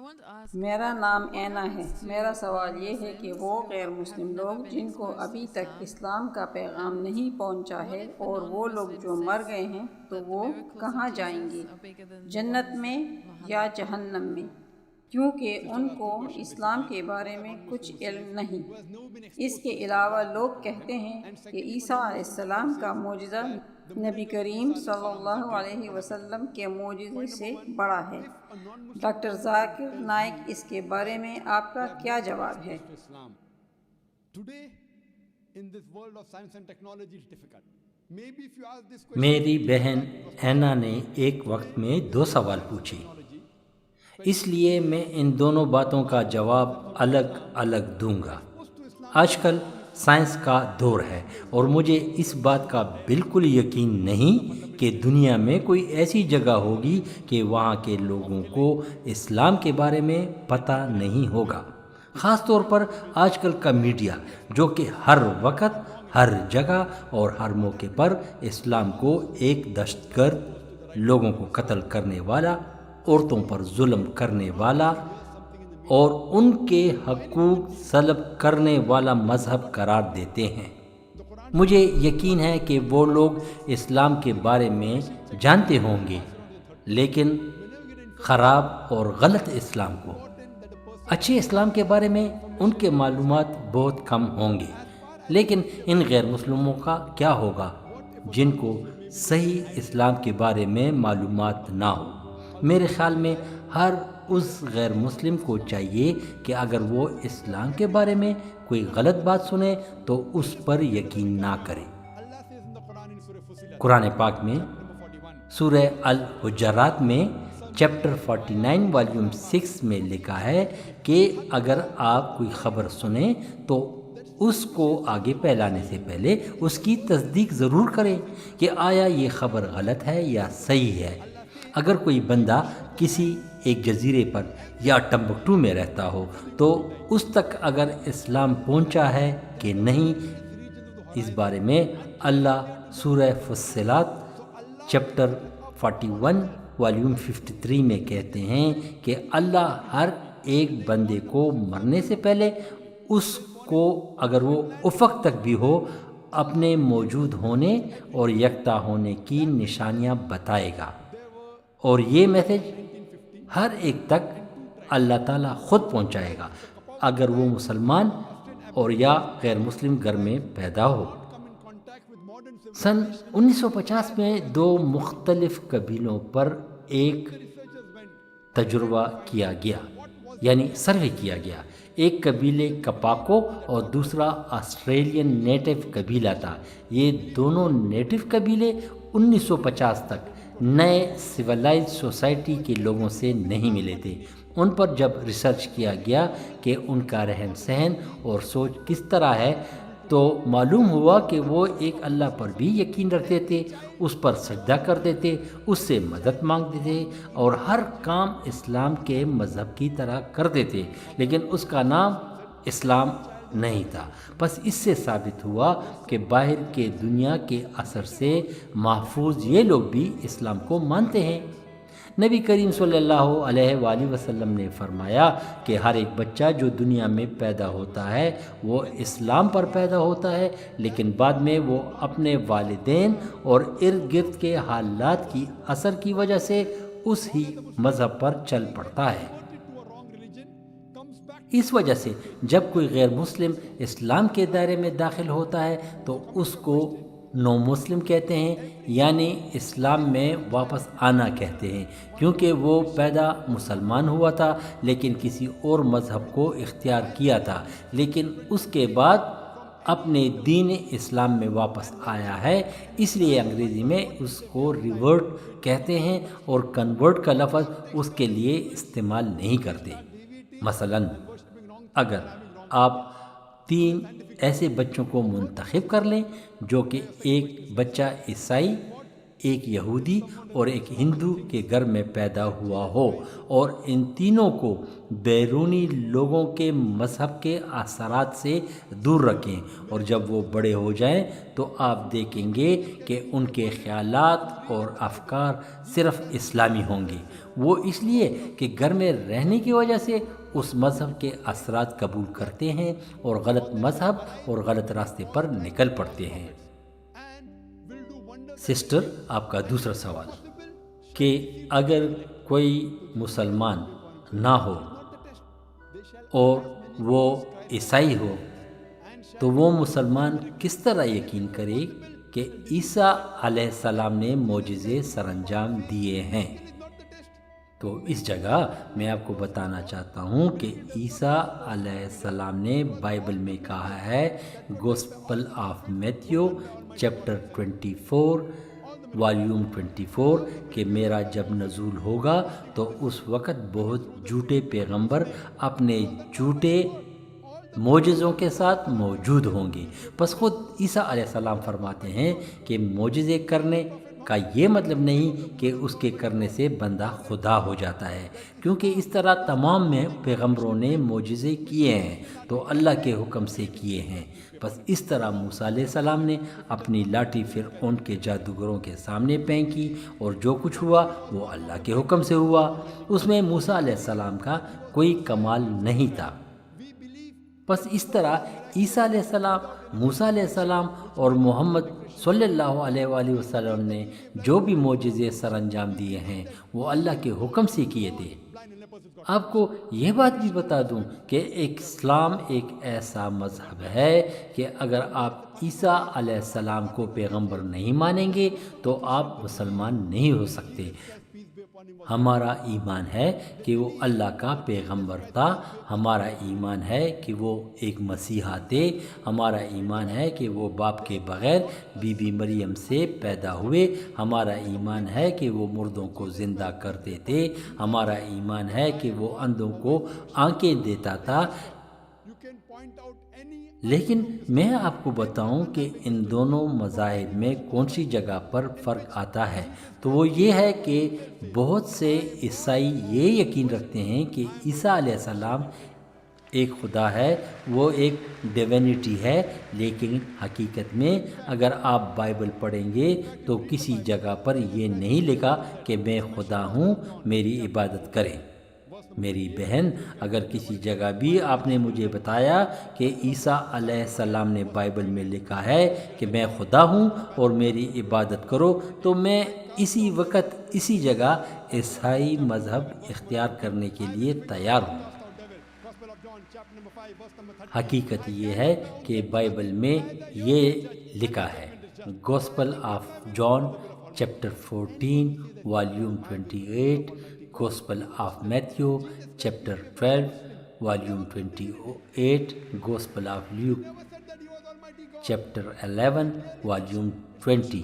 میرا نام اینا ہے۔ میرا سوال یہ ہے کہ وہ غیر مسلم لوگ جن کو ابھی تک اسلام کا پیغام نہیں پہنچا ہے اور وہ لوگ جو مر گئے ہیں تو وہ کہاں جائیں گے، جنت میں یا جہنم میں؟ کیونکہ ان کو اسلام کے بارے میں کچھ علم نہیں۔ اس کے علاوہ لوگ کہتے ہیں کہ عیسیٰ علیہ السلام کا معجزہ نبی کریم صلی اللہ علیہ وسلم کے معجزے سے بڑا ہے۔ ڈاکٹر ذاکر نائک، اس کے بارے میں آپ کا کیا جواب ہے؟ میری بہن اینا نے ایک وقت میں 2 سوال پوچھے، اس لیے میں ان دونوں باتوں کا جواب الگ الگ دوں گا۔ آج کل سائنس کا دور ہے اور مجھے اس بات کا بالکل یقین نہیں کہ دنیا میں کوئی ایسی جگہ ہوگی کہ وہاں کے لوگوں کو اسلام کے بارے میں پتہ نہیں ہوگا، خاص طور پر آج کل کا میڈیا جو کہ ہر وقت، ہر جگہ اور ہر موقع پر اسلام کو ایک دہشت گرد، لوگوں کو قتل کرنے والا، عورتوں پر ظلم کرنے والا اور ان کے حقوق سلب کرنے والا مذہب قرار دیتے ہیں۔ مجھے یقین ہے کہ وہ لوگ اسلام کے بارے میں جانتے ہوں گے، لیکن خراب اور غلط اسلام کو۔ اچھے اسلام کے بارے میں ان کے معلومات بہت کم ہوں گے، لیکن ان غیر مسلموں کا کیا ہوگا جن کو صحیح اسلام کے بارے میں معلومات نہ ہو؟ میرے خیال میں ہر اس غیر مسلم کو چاہیے کہ اگر وہ اسلام کے بارے میں کوئی غلط بات سنے تو اس پر یقین نہ کرے۔ قرآن پاک میں سورہ الحجرات میں چیپٹر 49 والیوم 6 میں لکھا ہے کہ اگر آپ کوئی خبر سنیں تو اس کو آگے پھیلانے سے پہلے اس کی تصدیق ضرور کریں کہ آیا یہ خبر غلط ہے یا صحیح ہے۔ اگر کوئی بندہ کسی ایک جزیرے پر یا ٹمبکٹو میں رہتا ہو تو اس تک اگر اسلام پہنچا ہے کہ نہیں، اس بارے میں اللہ سورہ فصلات چیپٹر 41 والیوم 53 میں کہتے ہیں کہ اللہ ہر ایک بندے کو مرنے سے پہلے اس کو اگر وہ افق تک بھی ہو اپنے موجود ہونے اور یکتا ہونے کی نشانیاں بتائے گا، اور یہ میسج ہر ایک تک اللہ تعالیٰ خود پہنچائے گا، اگر وہ مسلمان اور یا غیر مسلم گھر میں پیدا ہو۔ سن 1950 میں 2 مختلف قبیلوں پر ایک تجربہ کیا گیا، یعنی سروے کیا گیا۔ ایک قبیلے کپاکو اور دوسرا آسٹریلین نیٹو قبیلہ تھا۔ یہ دونوں نیٹو قبیلے 1950 تک نئے سویلائز سوسائٹی کے لوگوں سے نہیں ملے تھے۔ ان پر جب ریسرچ کیا گیا کہ ان کا رہن سہن اور سوچ کس طرح ہے تو معلوم ہوا کہ وہ ایک اللہ پر بھی یقین رکھتے تھے، اس پر سجدہ کرتے تھے، اس سے مدد مانگتے تھے اور ہر کام اسلام کے مذہب کی طرح کرتے تھے، لیکن اس کا نام اسلام نہیں تھا۔ بس اس سے ثابت ہوا کہ باہر کے دنیا کے اثر سے محفوظ یہ لوگ بھی اسلام کو مانتے ہیں۔ نبی کریم صلی اللہ علیہ وآلہ وسلم نے فرمایا کہ ہر ایک بچہ جو دنیا میں پیدا ہوتا ہے وہ اسلام پر پیدا ہوتا ہے، لیکن بعد میں وہ اپنے والدین اور ارد گرد کے حالات کی اثر کی وجہ سے اس ہی مذہب پر چل پڑتا ہے۔ اس وجہ سے جب کوئی غیر مسلم اسلام کے دائرے میں داخل ہوتا ہے تو اس کو نو مسلم کہتے ہیں، یعنی اسلام میں واپس آنا کہتے ہیں، کیونکہ وہ پیدا مسلمان ہوا تھا لیکن کسی اور مذہب کو اختیار کیا تھا، لیکن اس کے بعد اپنے دین اسلام میں واپس آیا ہے، اس لیے انگریزی میں اس کو ریورٹ کہتے ہیں اور کنورٹ کا لفظ اس کے لیے استعمال نہیں کرتے۔ مثلا اگر آپ 3 ایسے بچوں کو منتخب کر لیں جو کہ ایک بچہ عیسائی، ایک یہودی اور ایک ہندو کے گھر میں پیدا ہوا ہو، اور ان تینوں کو بیرونی لوگوں کے مذہب کے اثرات سے دور رکھیں، اور جب وہ بڑے ہو جائیں تو آپ دیکھیں گے کہ ان کے خیالات اور افکار صرف اسلامی ہوں گے۔ وہ اس لیے کہ گھر میں رہنے کی وجہ سے اس مذہب کے اثرات قبول کرتے ہیں اور غلط مذہب اور غلط راستے پر نکل پڑتے ہیں۔ سسٹر، آپ کا دوسرا سوال کہ اگر کوئی مسلمان نہ ہو اور وہ عیسائی ہو تو وہ مسلمان کس طرح یقین کرے کہ عیسیٰ علیہ السلام نے معجزے سر انجام دیے ہیں؟ تو اس جگہ میں آپ کو بتانا چاہتا ہوں کہ عیسیٰ علیہ السلام نے بائبل میں کہا ہے، gospel of Matthew chapter 24 volume 24، کہ میرا جب نزول ہوگا تو اس وقت بہت جھوٹے پیغمبر اپنے جھوٹے معجزوں کے ساتھ موجود ہوں گے۔ بس خود عیسیٰ علیہ السلام فرماتے ہیں کہ معجزے کرنے کا یہ مطلب نہیں کہ اس کے کرنے سے بندہ خدا ہو جاتا ہے، کیونکہ اس طرح تمام پیغمبروں نے معجزے کیے ہیں تو اللہ کے حکم سے کیے ہیں۔ بس اس طرح موسیٰ علیہ السلام نے اپنی لاٹھی فرعون کے جادوگروں کے سامنے پھینکی اور جو کچھ ہوا وہ اللہ کے حکم سے ہوا، اس میں موسیٰ علیہ السلام کا کوئی کمال نہیں تھا۔ بس اس طرح عیسیٰ علیہ السلام، موسیٰ علیہ السلام اور محمد صلی اللہ علیہ وآلہ وسلم نے جو بھی معجزے سر انجام دیے ہیں وہ اللہ کے حکم سے کیے تھے۔ آپ کو یہ بات بھی بتا دوں کہ اسلام ایک ایسا مذہب ہے کہ اگر آپ عیسیٰ علیہ السلام کو پیغمبر نہیں مانیں گے تو آپ مسلمان نہیں ہو سکتے۔ ہمارا ایمان ہے کہ وہ اللہ کا پیغمبر تھا، ہمارا ایمان ہے کہ وہ ایک مسیحا تھے، ہمارا ایمان ہے کہ وہ باپ کے بغیر بی بی مریم سے پیدا ہوئے، ہمارا ایمان ہے کہ وہ مردوں کو زندہ کرتے تھے، ہمارا ایمان ہے کہ وہ اندھوں کو آنکھیں دیتا تھا۔ لیکن میں آپ کو بتاؤں کہ ان دونوں مذاہب میں کون سی جگہ پر فرق آتا ہے، تو وہ یہ ہے کہ بہت سے عیسائی یہ یقین رکھتے ہیں کہ عیسیٰ علیہ السلام ایک خدا ہے، وہ ایک ڈیوینٹی ہے، لیکن حقیقت میں اگر آپ بائبل پڑھیں گے تو کسی جگہ پر یہ نہیں لکھا کہ میں خدا ہوں، میری عبادت کریں۔ میری بہن، اگر کسی جگہ بھی آپ نے مجھے بتایا کہ عیسیٰ علیہ السلام نے بائبل میں لکھا ہے کہ میں خدا ہوں اور میری عبادت کرو، تو میں اسی وقت اسی جگہ عیسائی مذہب اختیار کرنے کے لیے تیار ہوں۔ حقیقت یہ ہے کہ بائبل میں یہ لکھا ہے، gospel of John chapter 14 volume 28، gospel of Matthew chapter 12 volume 28، gospel of Luke chapter 11 volume 20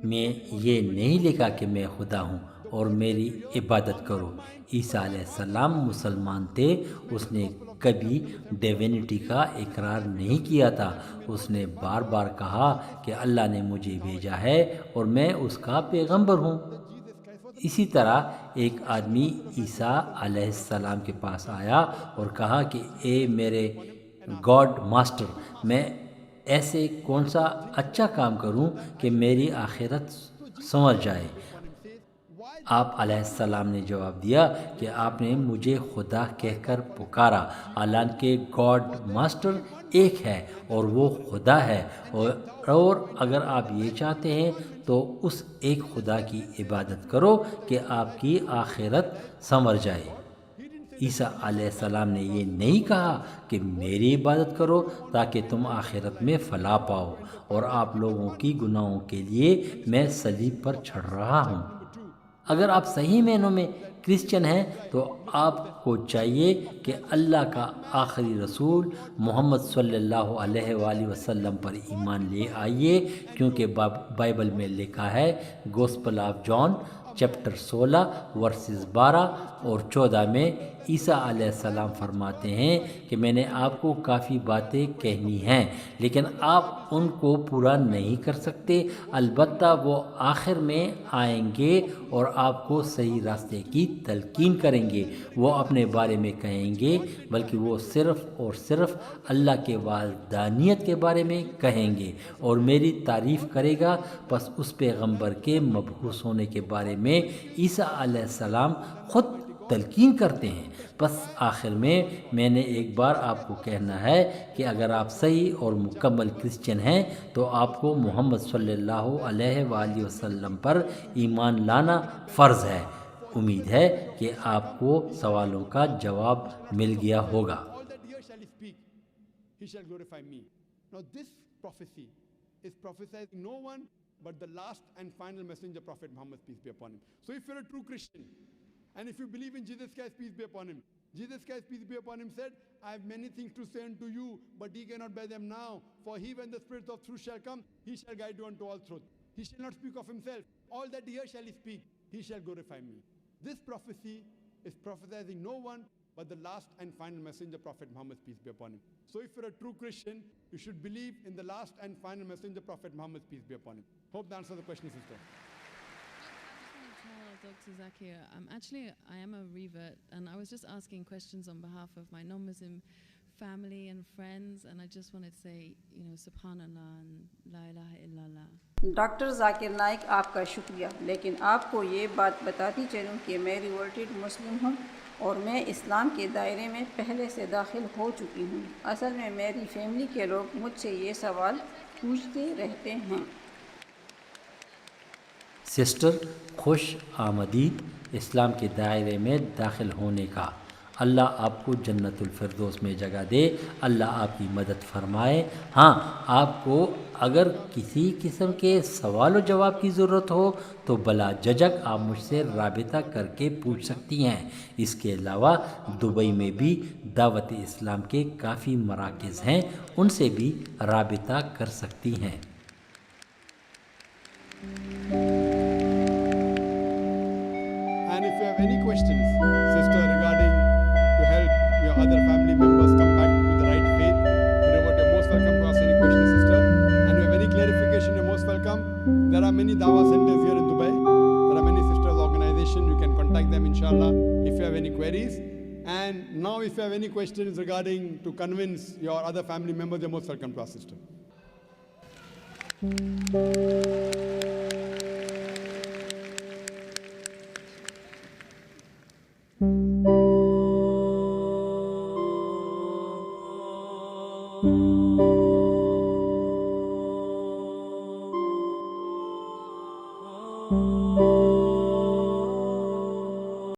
میں یہ نہیں لکھا کہ میں خدا ہوں اور میری عبادت کرو۔ عیسیٰ علیہ السلام مسلمان تھے، اس نے کبھی ڈیوینٹی کا اقرار نہیں کیا تھا، اس نے بار بار کہا کہ اللہ نے مجھے بھیجا ہے اور میں اس کا پیغمبر ہوں۔ اسی طرح ایک آدمی عیسیٰ علیہ السلام کے پاس آیا اور کہا کہ اے میرے گاڈ ماسٹر، میں ایسے کون سا اچھا کام کروں کہ میری آخرت سنور جائے؟ آپ علیہ السلام نے جواب دیا کہ آپ نے مجھے خدا کہہ کر پکارا، حالانکہ گاڈ ماسٹر ایک ہے اور وہ خدا ہے، اور اگر آپ یہ چاہتے ہیں تو اس ایک خدا کی عبادت کرو کہ آپ کی آخرت سنور جائے۔ عیسیٰ علیہ السلام نے یہ نہیں کہا کہ میری عبادت کرو تاکہ تم آخرت میں فلاح پاؤ اور آپ لوگوں کی گناہوں کے لیے میں صلیب پر چڑھ رہا ہوں۔ اگر آپ صحیح معنوں میں کرسچن ہیں تو آپ کو چاہیے کہ اللہ کا آخری رسول محمد صلی اللہ علیہ وآلہ وسلم پر ایمان لے آئیے، کیونکہ بائبل میں لکھا ہے، gospel of John chapter 16 verses 12 اور 14 میں عیسیٰ علیہ السلام فرماتے ہیں کہ میں نے آپ کو کافی باتیں کہنی ہیں لیکن آپ ان کو پورا نہیں کر سکتے، البتہ وہ آخر میں آئیں گے اور آپ کو صحیح راستے کی تلقین کریں گے۔ وہ اپنے بارے میں کہیں گے بلکہ وہ صرف اور صرف اللہ کے وحدانیت کے بارے میں کہیں گے اور میری تعریف کرے گا۔ پس اس پیغمبر کے مبعوث ہونے کے بارے میں عیسیٰ علیہ السلام خود تلقین کرتے ہیں۔ بس آخر میں نے ایک بار آپ کو کہنا ہے کہ اگر آپ صحیح اور مکمل کرسچن ہیں تو آپ کو محمد صلی اللہ علیہ وآلہ وسلم پر ایمان لانا فرض ہے۔ امید ہے کہ آپ کو سوالوں کا جواب مل گیا ہوگا۔ All that here shall he speak, he shall glorify me. Now this prophecy is prophesied no one but the last and final messenger, Prophet Muhammad, peace be upon him. So if you're a true Christian, and if you believe in Jesus Christ, peace be upon him, Jesus Christ, peace be upon him, said, I have many things to say unto you, but ye cannot bear them now. For he, when the Spirit of truth shall come, he shall guide you unto all truth. He shall not speak of himself. All that here shall he speak, he shall glorify me. This prophecy is prophesizing no one but the last and final messenger, Prophet Muhammad, peace be upon him. So if you're a true Christian, you should believe in the last and final messenger, Prophet Muhammad, peace be upon him. Hope that answers the question, sister. Dr. Zakir, I am a revert, and I was just asking questions on behalf of my non-Muslim family and friends, and I just wanted to say, Subhanallah and La ilaha illallah. Doctor Zakir Naik آپ کا شکریہ، لیکن آپ کو یہ بات بتاتی چلوں کہ میں ریورٹڈ مسلم ہوں اور میں اسلام کے دائرے میں پہلے سے داخل ہو چکی ہوں۔ اصل میں میری فیملی کے لوگ مجھ سے یہ سوال پوچھتے رہتے ہیں۔ سسٹر، خوش آمدید اسلام کے دائرے میں داخل ہونے کا۔ اللہ آپ کو جنت الفردوس میں جگہ دے، اللہ آپ کی مدد فرمائے۔ ہاں، آپ کو اگر کسی قسم کے سوال و جواب کی ضرورت ہو تو بلا جھجک آپ مجھ سے رابطہ کر کے پوچھ سکتی ہیں۔ اس کے علاوہ دبئی میں بھی دعوت اسلام کے کافی مراکز ہیں، ان سے بھی رابطہ کر سکتی ہیں۔ And if you have any questions, sister, regarding to help your other family members come back to the right faith, you're most welcome to ask any questions, sister. And if you have any clarification, you're most welcome. There are many Dawah centers here in Dubai. There are many sisters' organizations. You can contact them, inshallah, if you have any queries. And now if you have any questions regarding to convince your other family members, you're most welcome to ask, sister.